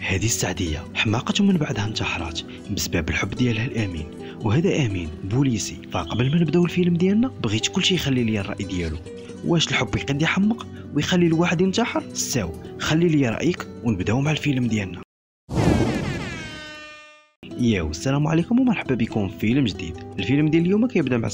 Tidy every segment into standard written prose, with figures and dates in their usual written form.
هذه السعديه حماقت ومن بعدها انتحرات بسبب الحب ديالها لامين. وهذا امين بوليسي. فقبل ما نبداو الفيلم ديالنا بغيت كلشي يخلي لي الراي ديالو. واش الحب يقد يحمق ويخلي الواحد ينتحر؟ ساو خلي لي رايك ونبداو مع الفيلم ديالنا. ياو السلام عليكم ومرحبا بكم في فيلم جديد. الفيلم ديال اليوم كيبدا مع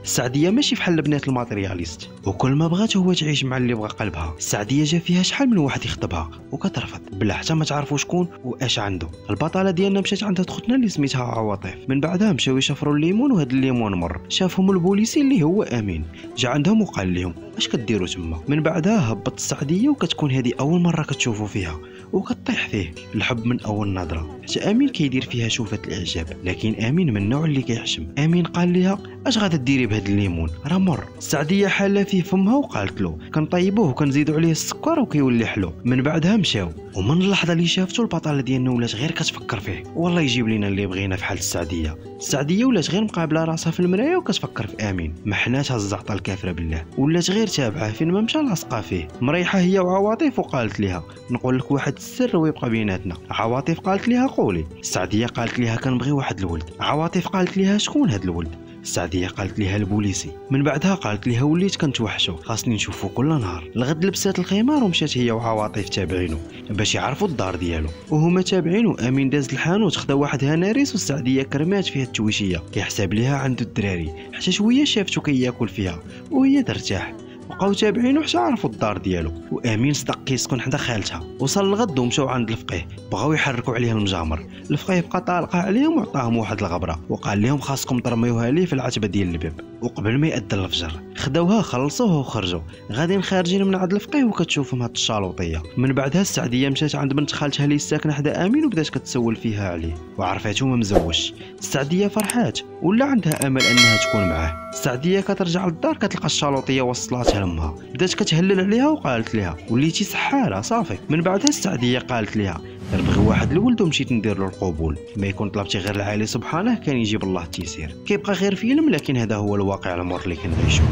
السعديه ماشي بحال البنات الماترياليست وكل ما بغات هو تعيش مع اللي بغى قلبها. السعديه جا فيها شحال من واحد يخطبها وكترفض بلا حتى ما تعرفوا شكون واش عنده. البطله ديالنا مشات عند اختنا اللي سميتها عواطف. من بعدها مشاو يشفروا الليمون وهذا الليمون مر. شافهم البوليسي اللي هو امين جا عندهم وقال لهم اش كديروا تما. من بعدها هبط السعديه وكتكون هذه اول مره كتشوفوا فيها وكطيح فيه الحب من اول نظره. حتى امين كيدير فيها شوفه الاعجاب لكن امين من النوع اللي كيحشم. امين قال لها اش غادا ديري بهذا الليمون راه مر. السعديه حاله فيه فمها وقالت له كنطيبوه وكنزيدوا عليه السكر وكيولي حلو. من بعدها مشاو ومن اللحظه اللي شافته البطاله ديالنا ولات غير كتفكر فيه والله يجيب لنا اللي بغينا في حال السعديه ولات غير مقابله راسها في المرايه وكتفكر في امين. ما حناتها الزعطه الكافره بالله ولات غير تابعه فين ما مشى لاصقه فيه. مريحه هي وعواطف وقالت لها نقول لك واحد السر ويبقى بيناتنا. عواطف قالت لها قولي. السعديه قالت لها كنبغي واحد الولد. عواطف قالت لها شكون هذا الولد؟ السعديه قالت لها البوليسي. من بعدها قالت لها وليت كنتوحشو خاصني نشوفو كل نهار. الغد لبسات الخمار ومشات هي وعواطف تابعينه باش يعرفوا الدار ديالو وهما تابعينه. امين داز الحانوت خدا واحد هناريس والسعديه كرمات فيها التويشيه كيحسب ليها عنده الدراري. حتى شويه شافته كياكل فيها وهي ترتاح. بقاو تابعينه حتى عرفوا الدار ديالو. وامين صدق كيسكن حدا خالتها. وصل الغد ومشاو عند الفقيه بغاو يحركوا عليه المجامر. الفقيه بقى طالقه عليهم وعطاهم واحد الغبره وقال لهم خاصكم ترميوها ليه في العتبه ديال الباب. وقبل ما يأذن الفجر خداوها خلصوها وخرجوا. غاديين خارجين من عند الفقيه وكتشوفهم هاد الشالوطيه. من بعدها السعديه مشات عند بنت خالتها اللي ساكنه حدا امين وبدات كتسول فيها عليه وعرفاتو ما مزوجش. السعديه فرحات ولا عندها امل انها تكون معاه. السعديه كترجع للدار كتلقى الشالوطيه وصلاتها لامها. بدات كتهلل عليها وقالت لها وليتي سحاره صافي. من بعدها السعديه قالت لها نبغي واحد الولد ومشيت ندير له القبول. ما يكون طلبتي غير العالي سبحانه كان يجيب الله التيسير. كيبقى غير فيلم لكن هذا هو الواقع المر اللي كنعيشوه.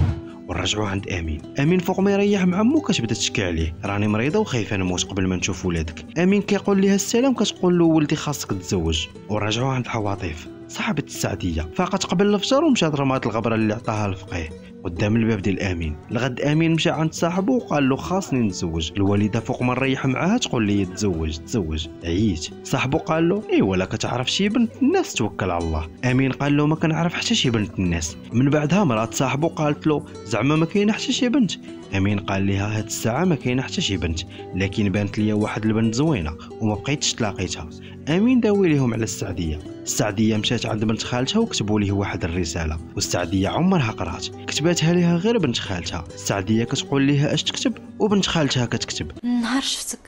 ونرجعوا عند امين فوق ما يريح مع عمو كتبدا تشكي عليه راني مريضه وخايفه نموت قبل ما نشوف ولادك. امين كيقول لها السلام كتقول له ولدي خاصك تتزوج. ونرجعوا عند عواطف صاحبه السعديه فاقت قبل الفجر ومشات رمات الغبره اللي عطاها الفقيه قدام الباب ديال امين. الغد امين مشى عند صاحبه وقال له خاصني نتزوج. الوالده فوق ما نريح معاها تقول لي تزوج عييت. صاحبه قال له ايوا لا كتعرف شي بنت الناس توكل على الله. امين قال له ما كنعرف حتى شي بنت الناس. من بعدها مرات صاحبه قالت له زعما ما كاينه حتى شي بنت. امين قال لها هاد الساعه ما كاينه حتى شي بنت لكن بانت ليا واحد البنت زوينه وما بقيتش تلاقيتها. امين داوي لهم على السعديه مشات عند بنت خالتها وكتبوا ليه واحد الرساله والسعديه عمرها قرات. كتباتها ليها غير بنت خالتها. السعديه كتقول ليها اش تكتب وبنت خالتها كتكتب نهار شفتك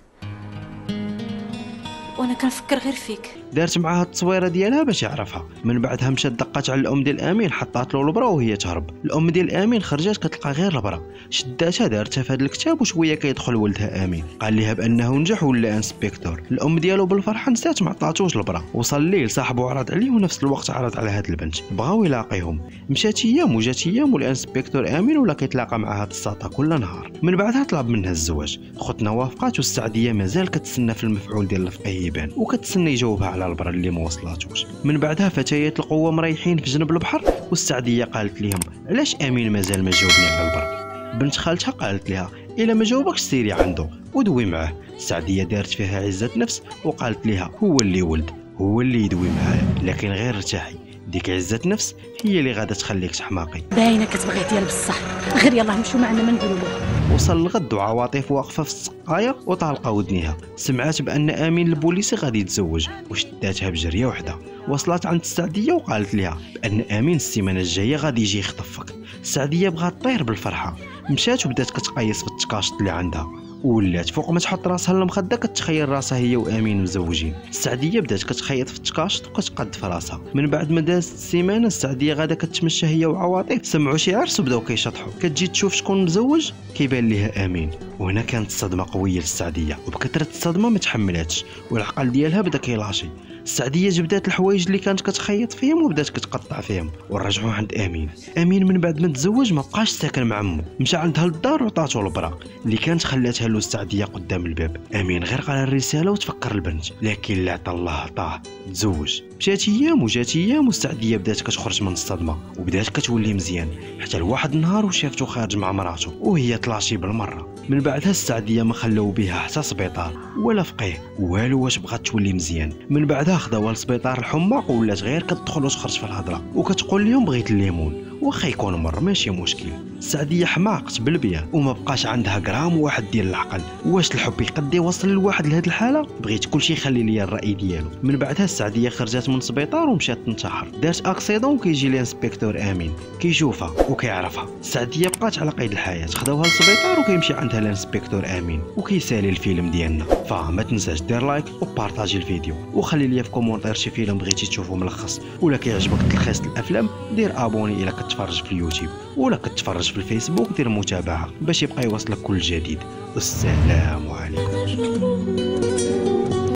وانا كنفكر غير فيك. دارت معاها التصويره ديالها باش يعرفها. من بعدها مشات دقات على الام ديال امين حطات له البرا وهي تهرب. الام ديال امين خرجت كتلقى غير البرا شداتها دارتها في هذا الكتاب وشويه كيدخل ولدها امين قال لها بانه نجح ولا انسبكتور. الام ديالو بالفرحه نسات ما عطاتوش البرا. وصل الليل صاحبو عرض عليه ونفس الوقت عرض على هاد البنت بغاو يلاقيهم. مشات ايام وجات ايام والانسبكتور امين ولا كيتلاقى مع هاد الساطه كل نهار. من بعدها طلب منها الزواج. خوتنا وافقات والسعديه مازال كتسنى في المفعول ديال الفقيه يبان وكتسنى يجاوبها على البرا اللي ما وصلاتوش. من بعدها فتيات القوه مريحين في جنب البحر والسعديه قالت لهم علاش امين مازال ما جاوبني على البر. بنت خالتها قالت لها الا ما جاوبكش سيري عنده ودوي معاه. السعديه دارت فيها عزه نفس وقالت لها هو اللي ولد هو اللي يدوي معايا لكن غير ارتاحي ديك عزه نفس هي اللي غادا تخليك تحماقي. باينه كتبغي ديال بصح غير يلاه نمشيو معنا ما نقولوا له. وصل الغد وعواطف واقفه في السقايه وطالقه ودنيها. سمعت بان امين البوليسي غادي يتزوج وشداتها بجريه وحده. وصلت عند السعديه وقالت لها بان امين السيمانه الجايه غادي يجي يخطفك. السعديه بغات طير بالفرحه مشات وبدات كتقيس في التكاشط اللي عندها ولات فوق ما تحط راسها للمخده كتخيل راسها هي وامين مزوجين. السعديه بدات كتخيط في التكاشط وكتقد في راسها. من بعد ما دازت السيمانه السعديه غادا كتمشى هي وعواطف سمعوا شي عرس وبداو كيشطحوا. كتجي تشوف شكون مزوج كيبان ليها امين. وهنا كانت الصدمه قويه للسعديه وبكثره الصدمه ما تحملاتش والعقل ديالها بدا كيلاشي. السعديه جبدات الحوايج اللي كانت كتخيط فيهم وبدات كتقطع فيهم، ورجعوا عند امين من بعد ما تزوج ما بقاش ساكن مع امه، مشى عندها للدار وعطاتو البراق اللي كانت خلاتها له السعديه قدام الباب. امين غير قرا الرساله وتفكر البنت، لكن اللي عطا الله عطاه، تزوج. مشات ايام وجات ايام والسعديه بدات كتخرج من الصدمه وبدات كتولي مزيان، حتى لواحد النهار وشافتو خارج مع مراته وهي طلاشي بالمره. من بعدها السعديه ما خلاو بها حتى سبيطار ولا فقيه والو واش بغات تولي مزيان. من بعدها خداوها لسبيطار الحماق ولات غير كتدخل وتخرج في الهضره وكتقول لهم بغيت الليمون واخا يكون مر ماشي مشكل. السعديه حماقت بالبيع وما بقاش عندها غرام واحد ديال العقل. واش الحب يقد يوصل لواحد لهاد الحاله؟ بغيت كلشي يخلي ليا الراي ديالو. من بعدها السعديه خرجت من السبيطار ومشات تنتحر، دارت اكسيدون وكيجي الانسبكتور امين كيشوفها وكيعرفها. السعديه بقات على قيد الحياه، خداوها للسبيطار وكيمشي عندها الانسبكتور امين وكيسالي الفيلم ديالنا. فما تنساش دير لايك وبارطاجي الفيديو وخلي لي في كومونتير شي فيلم بغيتي تشوفو ملخص، ولا كيعجبك تلخيص الافلام دير ابوني الى كتفرج في اليوتيوب، ولا كتفرج في الفيسبوك دير متابعه باش يبقى يوصلك كل جديد. والسلام عليكم.